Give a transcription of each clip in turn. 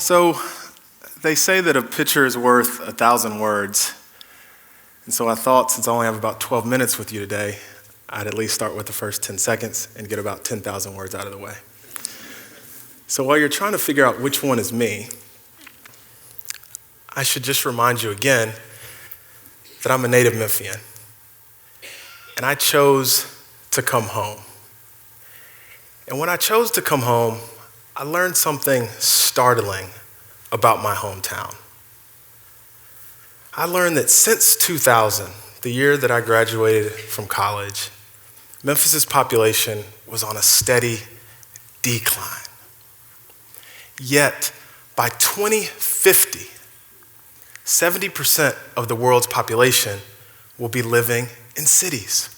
So they say that a picture is worth 1,000 words. And so I thought, since I only have about 12 minutes with you today, I'd at least start with the first 10 seconds and get about 10,000 words out of the way. So while you're trying to figure out which one is me, I should just remind you again that I'm a native Memphian. And I chose to come home. And when I chose to come home, I learned something startling about my hometown. I learned that since 2000, the year that I graduated from college, Memphis's population was on a steady decline. Yet, by 2050, 70% of the world's population will be living in cities.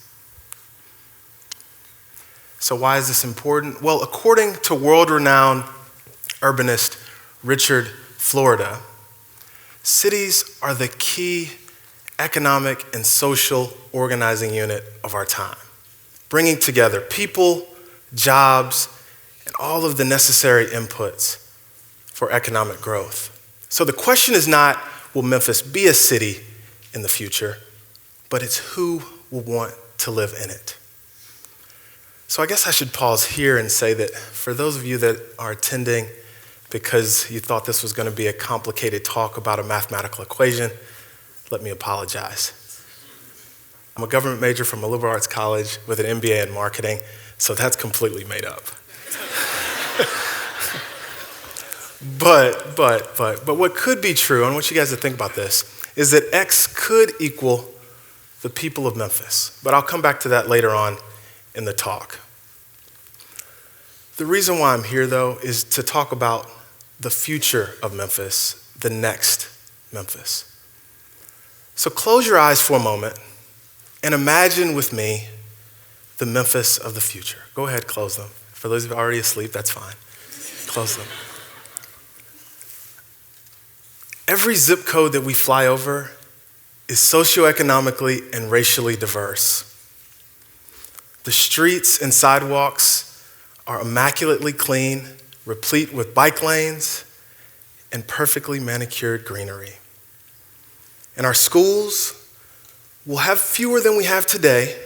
So why is this important? Well, according to world-renowned urbanist Richard Florida, cities are the key economic and social organizing unit of our time, bringing together people, jobs, and all of the necessary inputs for economic growth. So the question is not, will Memphis be a city in the future, but it's who will want to live in it. So I guess I should pause here and say that for those of you that are attending because you thought this was going to be a complicated talk about a mathematical equation, let me apologize. I'm a government major from a liberal arts college with an MBA in marketing, so that's completely made up. But what could be true, and I want you guys to think about this, is that X could equal the people of Memphis. But I'll come back to that later on in the talk. The reason why I'm here, though, is to talk about the future of Memphis, the next Memphis. So close your eyes for a moment and imagine with me the Memphis of the future. Go ahead, close them. For those of you already asleep, that's fine. Close them. Every zip code that we fly over is socioeconomically and racially diverse. The streets and sidewalks are immaculately clean, replete with bike lanes and perfectly manicured greenery. And our schools will have fewer than we have today,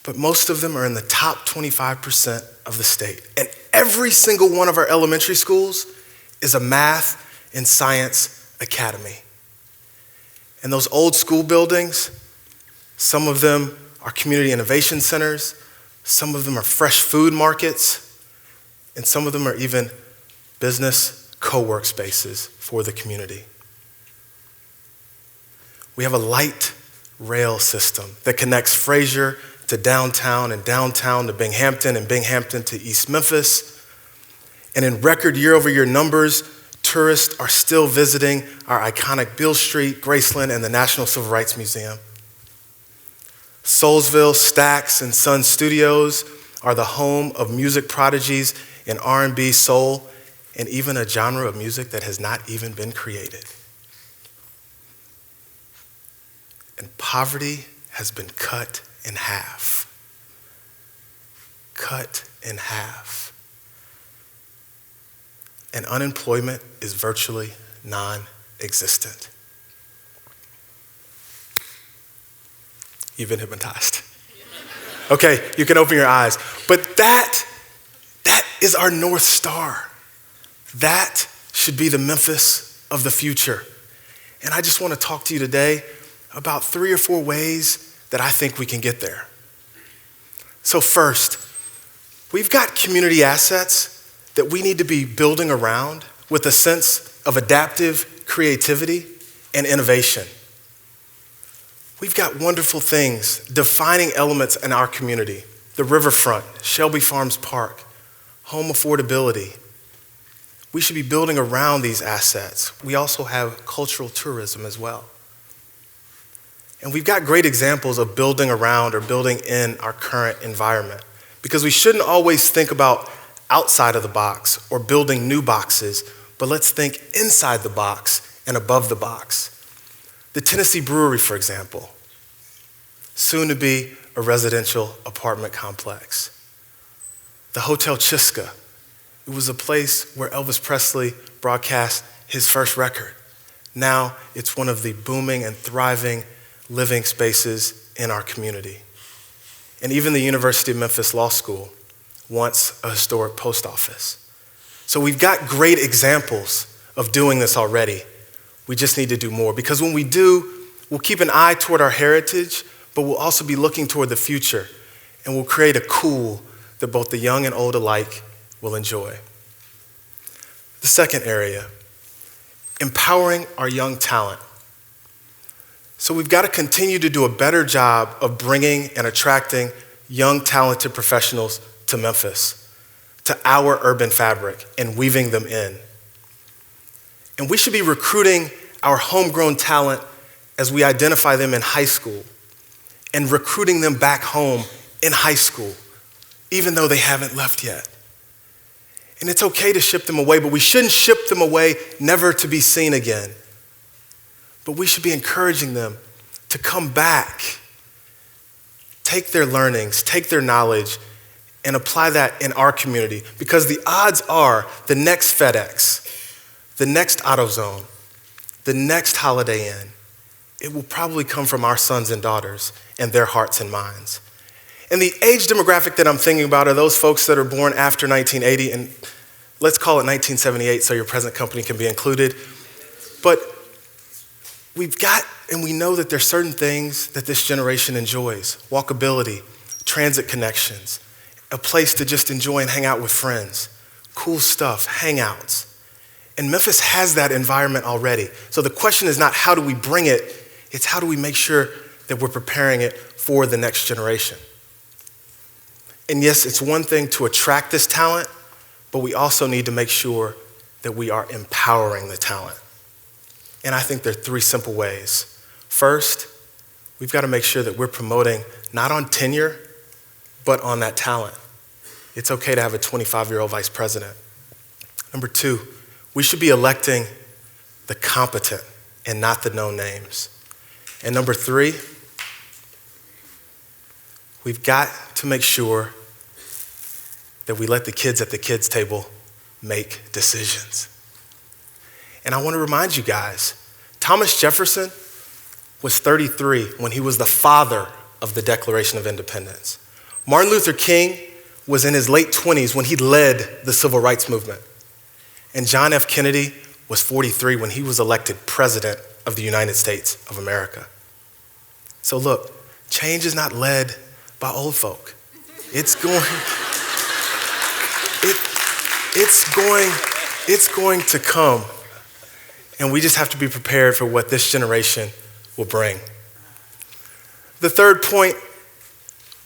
but most of them are in the top 25% of the state. And every single one of our elementary schools is a math and science academy. And those old school buildings, some of them are community innovation centers, some of them are fresh food markets, and some of them are even business co-work spaces for the community. We have a light rail system that connects Fraser to downtown and downtown to Binghamton and Binghamton to East Memphis. And in record year-over-year numbers, tourists are still visiting our iconic Beale Street, Graceland, and the National Civil Rights Museum. Soulsville, Stax, and Sun Studios are the home of music prodigies in R&B, soul, and even a genre of music that has not even been created. And poverty has been cut in half. Cut in half. And unemployment is virtually non-existent. You've been hypnotized. Okay, you can open your eyes. But that is our North Star. That should be the Memphis of the future. And I just want to talk to you today about 3 or 4 ways that I think we can get there. So first, we've got community assets that we need to be building around with a sense of adaptive creativity and innovation. We've got wonderful things, defining elements in our community. The riverfront, Shelby Farms Park, home affordability. We should be building around these assets. We also have cultural tourism as well. And we've got great examples of building around or building in our current environment, because we shouldn't always think about outside of the box or building new boxes, but let's think inside the box and above the box. The Tennessee Brewery, for example, soon to be a residential apartment complex. The Hotel Chiska, It was a place where Elvis Presley broadcast his first record. Now it's one of the booming and thriving living spaces in our community. And even the University of Memphis Law School, once a historic post office. So we've got great examples of doing this already. We just need to do more, because when we do, we'll keep an eye toward our heritage, but we'll also be looking toward the future, and we'll create a cool that both the young and old alike will enjoy. The second area, empowering our young talent. So we've got to continue to do a better job of bringing and attracting young, talented professionals to Memphis, to our urban fabric, and weaving them in. And we should be recruiting our homegrown talent as we identify them in high school, and recruiting them back home in high school, even though they haven't left yet. And it's okay to ship them away, but we shouldn't ship them away never to be seen again. But we should be encouraging them to come back, take their learnings, take their knowledge, and apply that in our community. Because the odds are the next FedEx, the next AutoZone, the next Holiday Inn, it will probably come from our sons and daughters and their hearts and minds. And the age demographic that I'm thinking about are those folks that are born after 1980, and let's call it 1978 so your present company can be included. But we've got, and we know that there's certain things that this generation enjoys. Walkability, transit connections, a place to just enjoy and hang out with friends, cool stuff, hangouts. And Memphis has that environment already. So the question is not how do we bring it, it's how do we make sure that we're preparing it for the next generation. And yes, it's one thing to attract this talent, but we also need to make sure that we are empowering the talent. And I think there are three simple ways. First, we've got to make sure that we're promoting not on tenure, but on that talent. It's okay to have a 25-year-old vice president. Number two, we should be electing the competent and not the known names. And number three, we've got to make sure that we let the kids at the kids' table make decisions. And I want to remind you guys, Thomas Jefferson was 33 when he was the father of the Declaration of Independence. Martin Luther King was in his late 20s when he led the civil rights movement. And John F. Kennedy was 43 when he was elected president of the United States of America. So look, change is not led by old folk. It's going to come. And we just have to be prepared for what this generation will bring. The third point,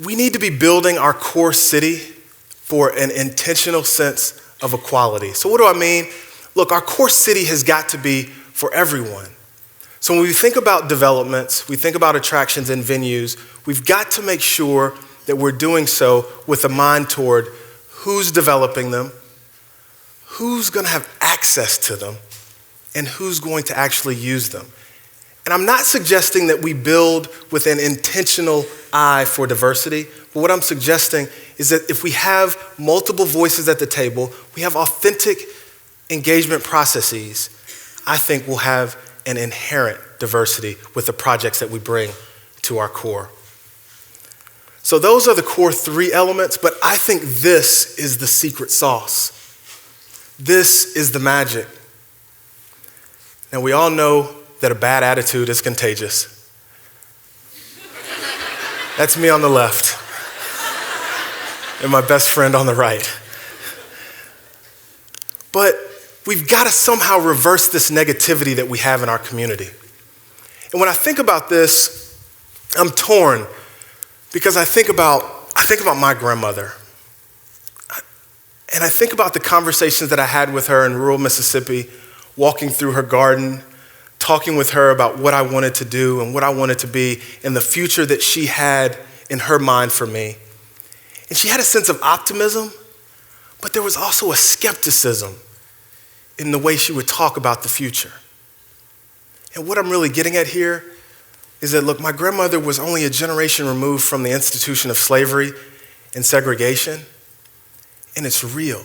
we need to be building our core city for an intentional sense of equality. So what do I mean? Look, our core city has got to be for everyone. So when we think about developments, we think about attractions and venues, we've got to make sure that we're doing so with a mind toward who's developing them, who's going to have access to them, and who's going to actually use them. And I'm not suggesting that we build with an intentional eye for diversity, but what I'm suggesting is that if we have multiple voices at the table, we have authentic engagement processes, I think we'll have an inherent diversity with the projects that we bring to our core. So those are the core three elements, but I think this is the secret sauce. This is the magic. Now, we all know that a bad attitude is contagious. That's me on the left, and my best friend on the right. But we've got to somehow reverse this negativity that we have in our community. And when I think about this, I'm torn because I think about my grandmother. And I think about the conversations that I had with her in rural Mississippi, walking through her garden, talking with her about what I wanted to do and what I wanted to be and the future that she had in her mind for me. And she had a sense of optimism, but there was also a skepticism in the way she would talk about the future. And what I'm really getting at here is that, look, my grandmother was only a generation removed from the institution of slavery and segregation, and it's real.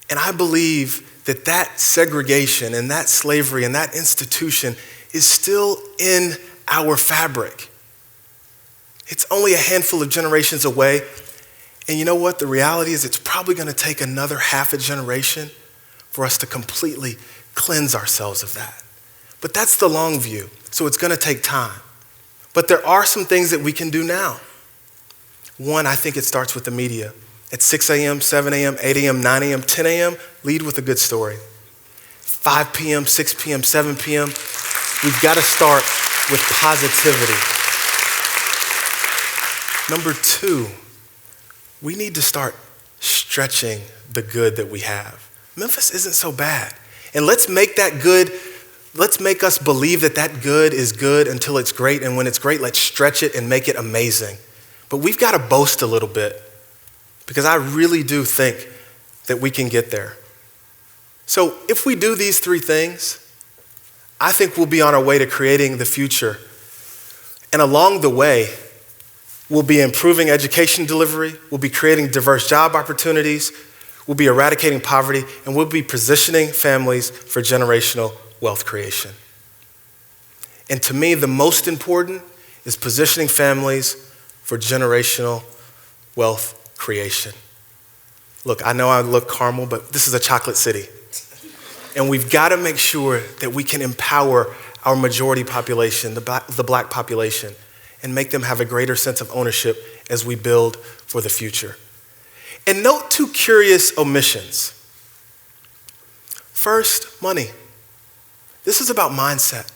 And I believe that that segregation and that slavery and that institution is still in our fabric. It's only a handful of generations away. And you know what? The reality is it's probably going to take another half a generation for us to completely cleanse ourselves of that. But that's the long view, so it's going to take time. But there are some things that we can do now. One, I think it starts with the media. At 6 a.m., 7 a.m., 8 a.m., 9 a.m., 10 a.m., lead with a good story. 5 p.m., 6 p.m., 7 p.m., we've got to start with positivity. Number 2, we need to start stretching the good that we have. Memphis isn't so bad. And let's make us believe that that good is good until it's great. And when it's great, let's stretch it and make it amazing. But we've got to boast a little bit because I really do think that we can get there. So if we do these 3 things, I think we'll be on our way to creating the future. And along the way, we'll be improving education delivery, we'll be creating diverse job opportunities, we'll be eradicating poverty, and we'll be positioning families for generational wealth creation. And to me, the most important is positioning families for generational wealth creation. Look, I know I look caramel, but this is a chocolate city. And we've got to make sure that we can empower our majority population, the black population, and make them have a greater sense of ownership as we build for the future. And note 2 curious omissions. First, money. This is about mindset.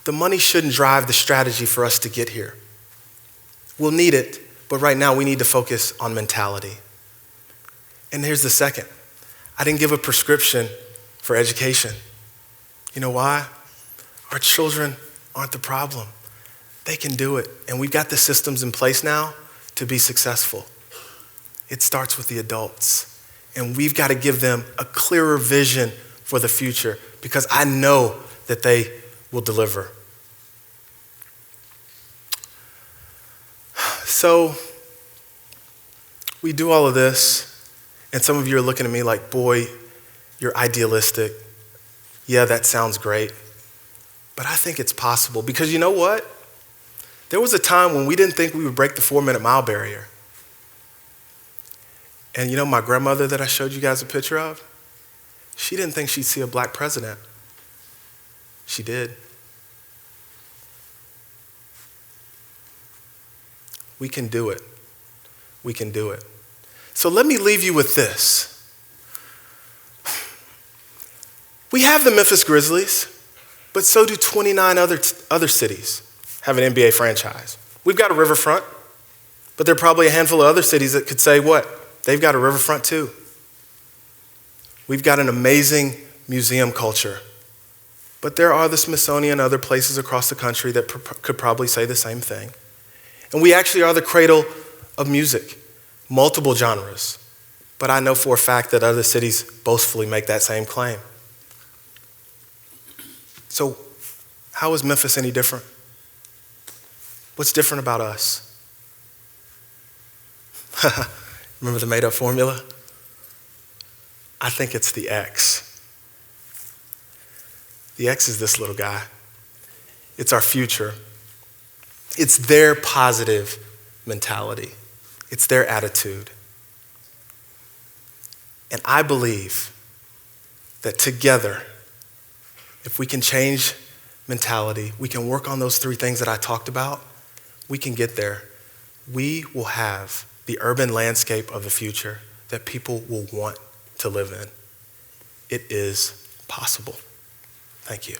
The money shouldn't drive the strategy for us to get here. We'll need it, but right now we need to focus on mentality. And here's the second. I didn't give a prescription for education. You know why? Our children aren't the problem. They can do it. And we've got the systems in place now to be successful. It starts with the adults. And we've got to give them a clearer vision for the future because I know that they will deliver. So we do all of this, and some of you are looking at me like, boy, you're idealistic. Yeah, that sounds great. But I think it's possible because you know what? There was a time when we didn't think we would break the 4-minute mile barrier. And you know my grandmother that I showed you guys a picture of? She didn't think she'd see a black president. She did. We can do it. We can do it. So let me leave you with this. We have the Memphis Grizzlies, but so do 29 other cities have an NBA franchise. We've got a riverfront, but there are probably a handful of other cities that could say what? They've got a riverfront too. We've got an amazing museum culture, but there are the Smithsonian and other places across the country that could probably say the same thing. And we actually are the cradle of music, multiple genres, but I know for a fact that other cities boastfully make that same claim. So how is Memphis any different? What's different about us? Remember the made-up formula? I think it's the X. The X is this little guy. It's our future. It's their positive mentality. It's their attitude. And I believe that together, if we can change mentality, we can work on those 3 things that I talked about, we can get there. We will have the urban landscape of the future that people will want to live in. It is possible. Thank you.